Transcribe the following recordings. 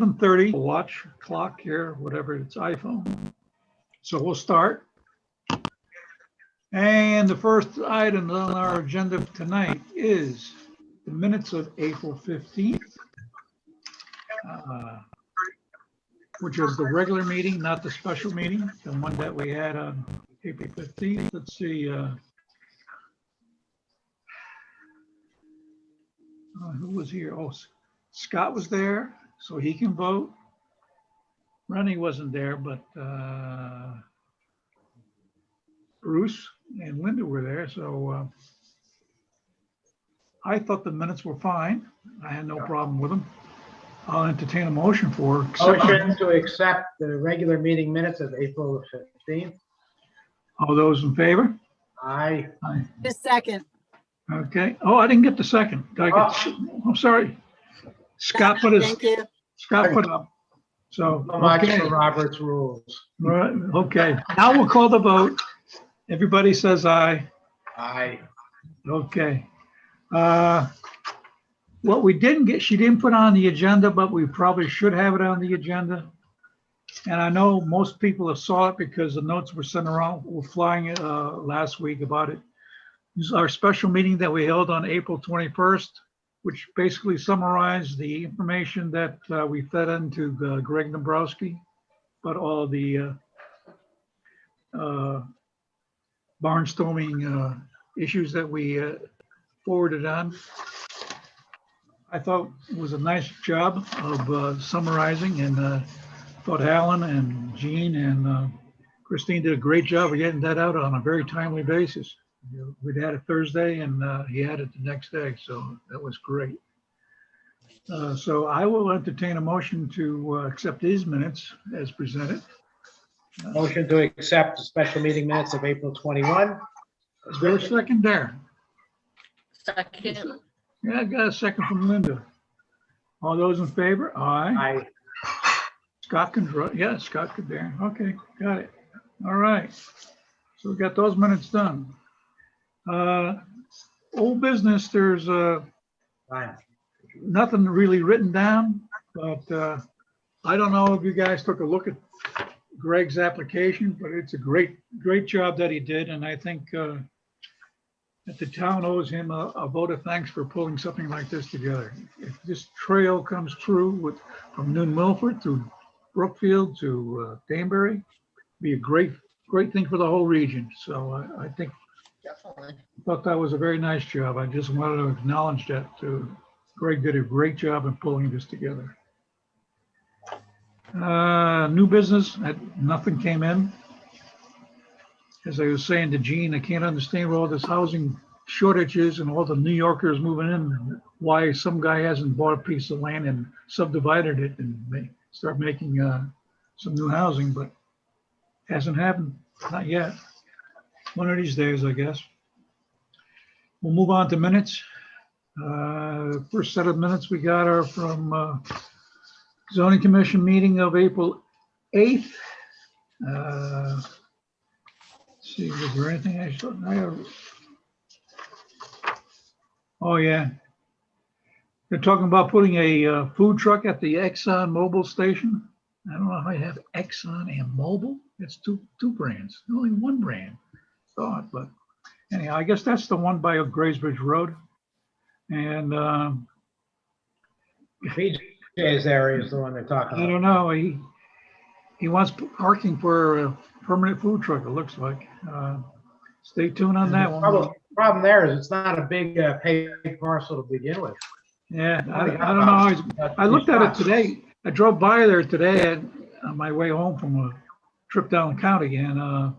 7:30. Watch clock here, whatever, it's iPhone. So we'll start. And the first item on our agenda tonight is the minutes of April 15th, which is the regular meeting, not the special meeting, the one that we had on April 15th. Let's see. Who was here? Oh, Scott was there, so he can vote. Ronnie wasn't there, but Bruce and Linda were there, so I thought the minutes were fine. I had no problem with them. I'll entertain a motion for Motion to accept the regular meeting minutes of April 15th. All those in favor? Aye. Aye. The second. Okay. Oh, I didn't get the second. Did I get, I'm sorry. Scott put his, Thank you. Scott put up. So, So much okay. for Robert's rules. All right, okay. Now we'll call the vote. Everybody says aye. Aye. Okay. What we didn't get, she didn't put on the agenda, but we probably should have it on the agenda. And I know most people have saw it because the notes were sent around, were flying last week about it. This is our special meeting that we held on April 21st, which basically summarized the information that we fed into Greg Dombrowski, but all the barnstorming issues that we forwarded on. I thought it was a nice job of summarizing, and thought Alan and Jean and Christine did a great job of getting that out on a very timely basis. We'd had it Thursday and he had it the next day, so that was great. So I will entertain a motion to accept these minutes as presented. Motion to accept the special meeting minutes of April 21. Is there a second there? Second. Yeah, I got a second from Linda. All those in favor? Aye. Aye. Scott can draw. Yeah, Scott could there. Okay, got it. All right. So we got those minutes done. Old business, there's Fine. nothing really written down, but I don't know if you guys took a look at Greg's application, but it's a great job that he did. And I think that the town owes him a vote of thanks for pulling something like this together. If this trail comes true from New Milford to Brookfield to Danbury, be a great thing for the whole region. So I think, Definitely. thought that was a very nice job. I just wanted to acknowledge that Greg did a great job in pulling this together. New business, nothing came in. As I was saying to Gene, I can't understand where all this housing shortages and all the New Yorkers moving in, why some guy hasn't bought a piece of land and subdivided it and start making some new housing, but hasn't happened, not yet. One of these days, I guess. We'll move on to minutes. First set of minutes we got are from Zoning Commission meeting of April 8th. Let's see, was there anything I saw? Oh, yeah. They're talking about putting a food truck at the Exxon Mobil station. I don't know how you have Exxon and Mobil. It's two brands, only one brand. Thought, but anyhow, I guess that's the one by Graysbridge Road. And BJ's area is the one they're talking I about. don't know, he wants parking for a permanent food truck, it looks like. Stay tuned on that one. Problem there is it's not a big paved parcel to begin with. Yeah, I don't know. I looked at it today. I drove by there today on my way home from a trip down the county, and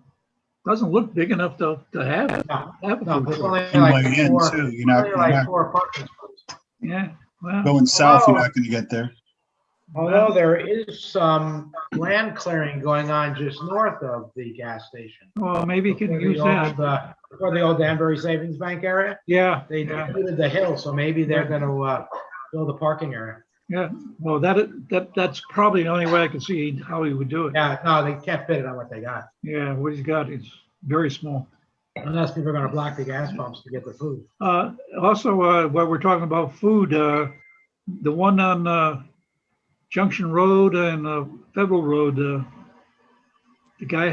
doesn't look big enough to have a No, food it's truck. only And like way in four, too, you're not, only you're like not 4 parking spots. Yeah, well, going south, you're not gonna get there. Although there is some land clearing going on just north of the gas station. well, maybe you can Before use the that. old, before the old Danbury Savings Bank area. Yeah, They yeah. included the hill, so maybe they're gonna build a parking area. Yeah, well, that's probably the only way I can see how he would do it. Yeah, no, they can't fit it on what they got. Yeah, what he's got is very small. Unless people are gonna block the gas pumps to get the food. Also, while we're talking about food, the one on Junction Road and Federal Road, the guy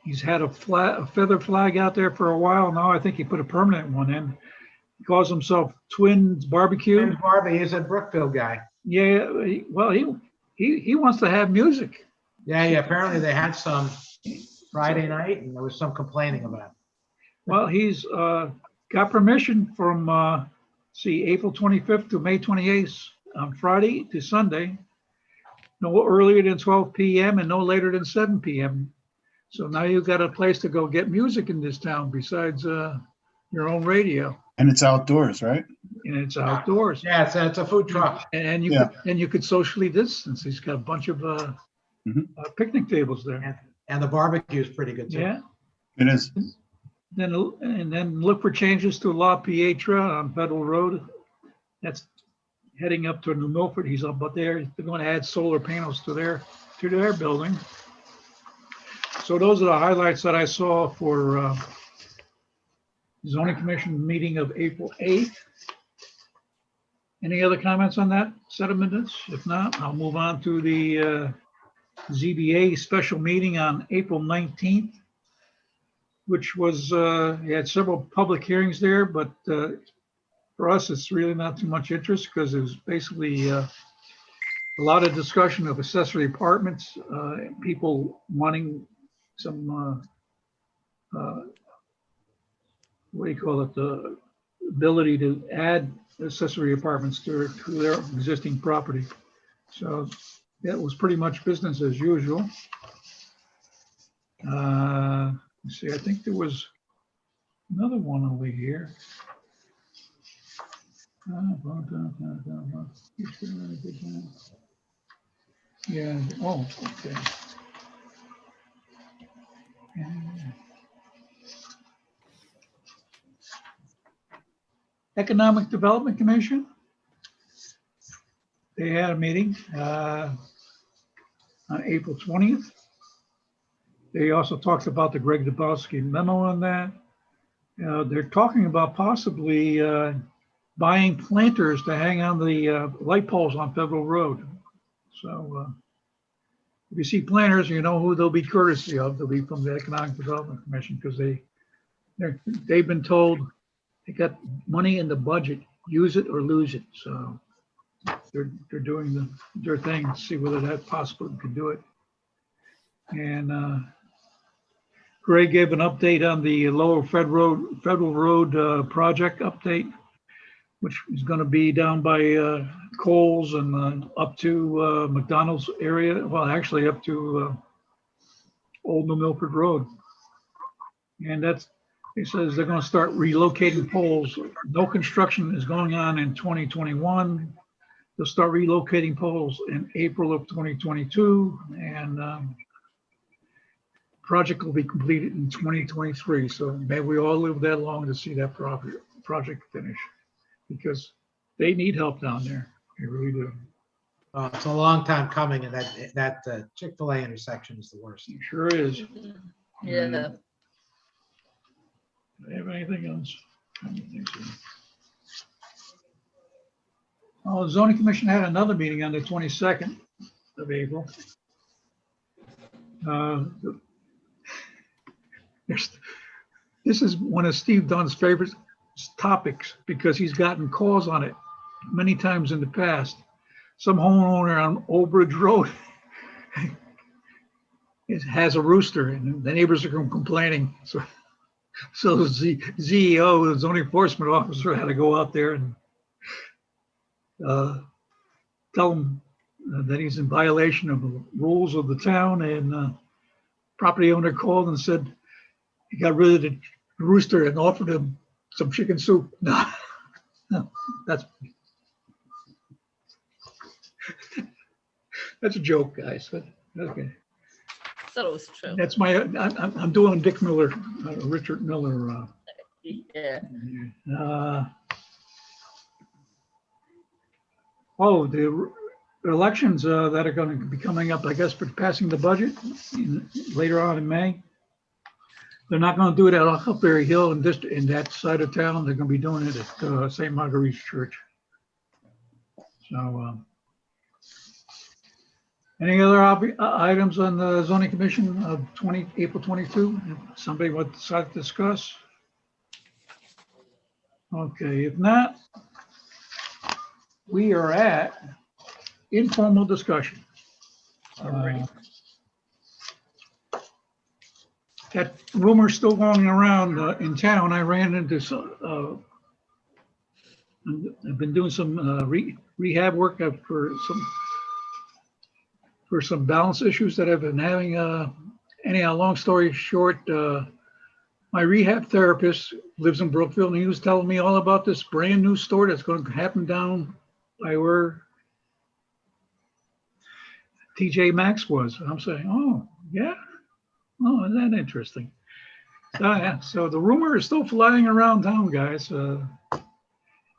he's had a feather flag out there for a while now. I think he put a permanent one in. He calls himself Twins Barbecue. Twins Barbie is a Brookville guy. Yeah, well, he wants to have music. Yeah, apparently they had some Friday night and there was some complaining about it. Well, he's got permission from April 25th to May 28th, Friday to Sunday, no earlier than 12 p.m. and no later than 7 p.m. So now you've got a place to go get music in this town besides your own radio. And it's outdoors, right? And it's outdoors. Yeah, it's a food truck. And you could socially distance. He's got a bunch of picnic tables there. And the barbecue is pretty good too. Yeah. It is. Then look for changes to La Pietra on Federal Road. That's heading up to New Milford. He's up there. They're going to add solar panels to their building. So those are the highlights that I saw for zoning commission meeting of April 8th. Any other comments on that set of minutes? If not, I'll move on to the ZBA special meeting on April 19th, which was, you had several public hearings there, but for us, it's really not too much interest because it was basically a lot of discussion of accessory apartments, people wanting some, what do you call it, the ability to add accessory apartments to their existing property. So that was pretty much business as usual. Let's see, I think there was another one over here. Yeah, oh, okay. Economic Development Commission. They had a meeting on April 20th. They also talked about the Greg Dabowski memo on that. They're talking about possibly buying planters to hang on the light poles on Federal Road. So if you see planters, you know who they'll be courtesy of. They'll be from the Economic Development Commission because they've been told they got money in the budget, use it or lose it. So they're doing their thing to see whether that's possible and can do it. And Greg gave an update on the Lower Federal Road project update, which is going to be down by Coles and up to McDonald's area. Well, actually up to Old New Milford Road. And he says they're going to start relocating poles. No construction is going on in 2021. They'll start relocating poles in April of 2022, and project will be completed in 2023. So maybe we all live that long to see that project finish, because they need help down there. They really do. It's a long time coming, and that Chick-fil-A intersection is the worst. It sure is. Yeah. Do they have anything else? I don't think so. Oh, the zoning commission had another meeting on the 22nd of April. This is one of Steve Dunn's favorite topics because he's gotten calls on it many times in the past. Some homeowner on Old Bridge Road has a rooster, and the neighbors are complaining. So the CEO, the zoning enforcement officer, had to go out there and tell him that he's in violation of the rules of the town. And property owner called and said he got rid of the rooster and offered him some chicken soup. No, that's a joke, guys. But okay. Thought it was true. That's I'm doing Dick Miller, Richard Miller. Yeah. The elections that are going to be coming up, I guess, for passing the budget later on in May. They're not going to do it at Huckleberry Hill in that side of town. They're going to be doing it at St. Marguerite's Church. So Any other items on the zoning commission of April 22? Somebody would decide to discuss? Okay, if not, we are at informal discussion. That rumor still going around in town. I ran into some, I've been doing some rehab work for some balance issues that I've been having. Anyhow, long story short, my rehab therapist lives in Brookfield, and he was telling me all about this brand new store that's going to happen down by where TJ Maxx was. And I'm saying, oh, yeah? Oh, isn't that interesting? So, yeah, so the rumor is still flying around town, guys.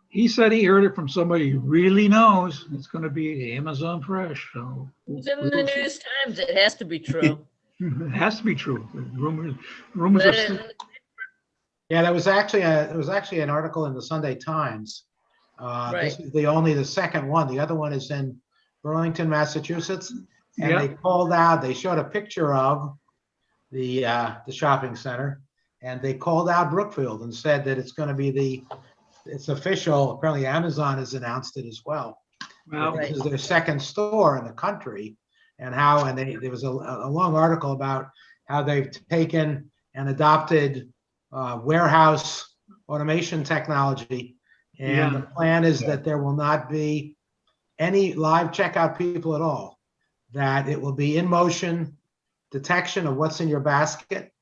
He said he heard it from somebody who really knows. It's going to be Amazon Fresh. So It's in the News Times. It has to be true. it has to be true. Rumors are still. Yeah, there was actually an article in the Sunday Times. This is the second one. The other one is in Burlington, Massachusetts, and Yeah. they called out. They showed a picture of the shopping center, and they called out Brookfield and said that it's going to be it's official. Apparently, Amazon has announced it as well. Well, This is their second store in the country, and there was a long article about how they've taken and adopted warehouse automation technology, and the plan is that there will not be any live checkout people at all, that it will be in motion detection of what's in your basket,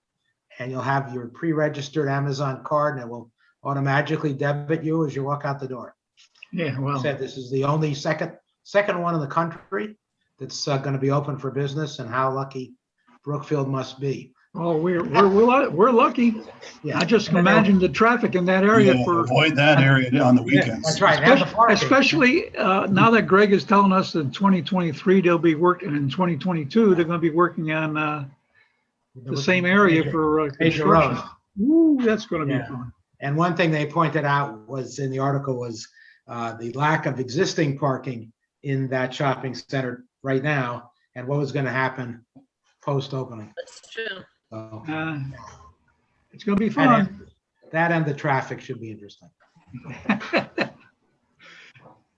and you'll have your pre-registered Amazon card, and it will automatically debit you as you walk out the door. yeah, well, Said this is the only second one in the country that's going to be open for business, and how lucky Brookfield must be. oh, we're lucky. Yeah. I just And then imagine the traffic in that area Yeah, for, avoid that area on the weekends. That's right. And the parking. especially now that Greg is telling us that in 2023 they'll be working, in 2022 they're going to be working on the same area for Major road. construction. Ooh, that's going to be Yeah. fun. And one thing they pointed out was in the article was the lack of existing parking in that shopping center right now, and what was going to happen post-opening. That's true. So It's going to be fun. that and the traffic should be interesting.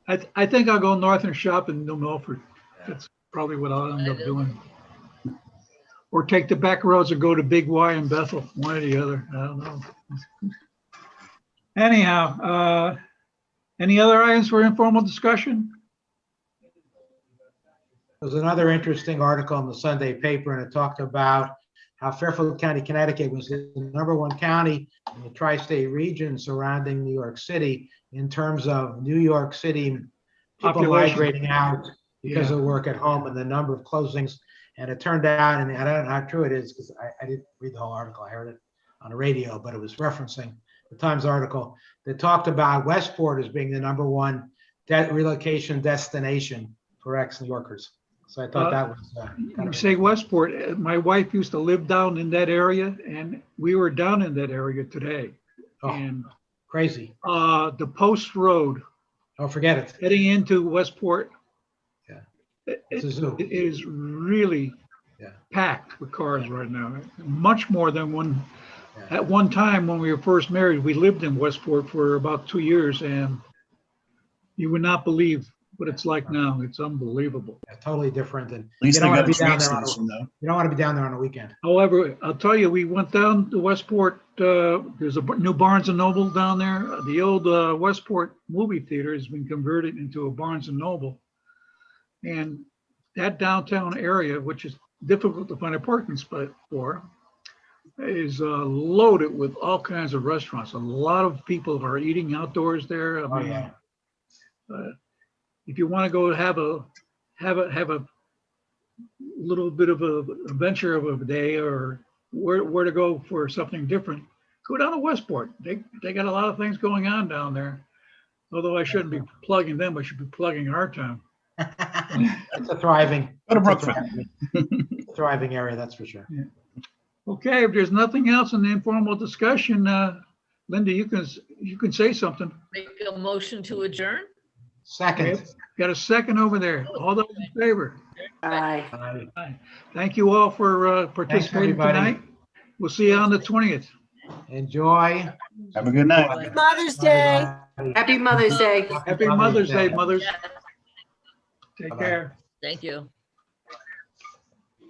I think I'll go north and shop in New Milford. That's probably what I'll end up doing. Or take the back roads and go to Big Y in Bethel, one or the other. I don't know. Anyhow, any other items for informal discussion? There was another interesting article in the Sunday paper, and it talked about how Fairfield County, Connecticut was the #1 county in the tri-state region surrounding New York City in terms of New York City people Population. migrating out because of work at home and the number of closings. And it turned out, and I don't know how true it is because I didn't read the whole article. I heard it on the radio, but it was referencing the Times article that talked about Westport as being the #1 relocation destination for ex-New Yorkers. So I thought that was You say Westport, my wife used to live down in that area, and we were down in that area today. Oh. And crazy. the Post Road Oh, forget it. heading into Westport, Yeah. it It's a zoo. is really Yeah. packed with cars right now, much more than when, Yeah. at one time when we were first married, we lived in Westport for about 2 years, and you would not believe what it's like now. It's unbelievable. Yeah, totally different. And At least you they don't want got to a be down train there on station though. you don't want to be down there on a weekend. However, I'll tell you, we went down to Westport. There's a new Barnes and Noble down there. The old Westport movie theater has been converted into a Barnes and Noble. And that downtown area, which is difficult to find a parking spot for, is loaded with all kinds of restaurants. A lot of people are eating outdoors there. I mean, Yeah. if you want to go have a little bit of a adventure of a day, or where to go for something different, go down to Westport. They got a lot of things going on down there. Although I shouldn't be plugging them, I should be plugging our town. It's a thriving, Go to it's a Brookfield. thriving area, that's for sure. Okay, if there's nothing else in the informal discussion, Linda, you can say something. Make a motion to adjourn? Second. Got a second over there. All those in favor? Bye. Bye. Thank you all for participating everybody. tonight. We'll see you on the 20th. Enjoy. Have a good night. Mother's Day. Everybody. Happy Mother's Day. Happy Mother's Day, mothers. Yeah, Take Bye-bye. care. thank you.